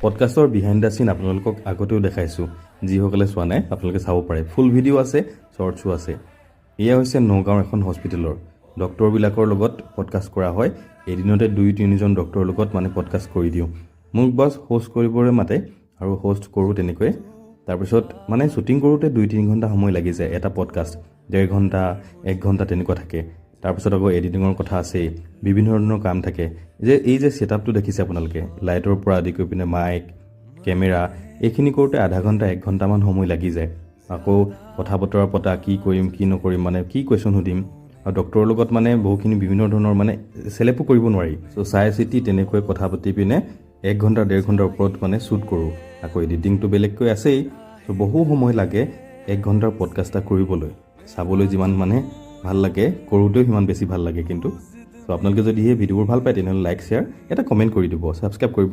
পডকাষ্টৰ behind the চিন আপোনালোকক আগতেও দেখাইছোঁ। যিসকলে চোৱা নাই আপোনালোকে চাব পাৰে। ফুল ভিডিঅ' আছে, শ্বৰ্টছো আছে। এয়া হৈছে নগাঁৱৰ এখন হস্পিটেলৰ ডক্টৰবিলাকৰ লগত পডকাষ্ট কৰা হয়। এদিনতে 2-3জন ডক্টৰৰ লগত পডকাষ্ট কৰি দিওঁ। মোক বাছ হোষ্ট কৰিবলৈ মাতে আৰু হোষ্ট কৰোঁ তেনেকৈ। তাৰপিছত শ্বুটিং কৰোঁতে 2-3 ঘণ্টা সময় লাগি যায়। এটা পডকাষ্ট 1.5 ঘণ্টা 1 ঘণ্টা তেনেকুৱা থাকে। তাৰপিছত আকৌ এডিটিঙৰ কথা আছেই, বিভিন্ন ধৰণৰ কাম থাকে। এই যে ছেটআপটো দেখিছে আপোনালোকে, লাইটৰ পৰা আদি কৰি পিনে মাইক, কেমেৰা, এইখিনি কৰোঁতে আধা ঘণ্টা 1 ঘণ্টামান সময় লাগি যায়। আকৌ কথা বতৰা পতা, কি কৰিম কি নকৰিম, কি কুৱেশ্যন সুধিম, আৰু ডক্টৰৰ লগত বহুখিনি বিভিন্ন ধৰণৰ চেলেপো কৰিব নোৱাৰি। চ' চাই চিতি তেনেকৈ কথা পাতি পিনে 1 ঘণ্টা 1.5 ঘণ্টাৰ ওপৰত শ্বুট কৰোঁ। আকৌ এডিটিংটো বেলেগকৈ আছেই। চ' বহু সময় লাগে 1 ঘণ্টাৰ পডকাষ্ট এটা কৰিবলৈ। চাবলৈ যিমান ভাল লাগে, কৰোঁতেও সিমান বেছি ভাল লাগে। কিন্তু চ' আপোনালোকে যদি এই ভিডিঅ'বোৰ ভাল পায় তেনেহ'লে লাইক, শ্বেয়াৰ, এটা কমেণ্ট কৰি দিব, ছাবস্ক্ৰাইব কৰিব।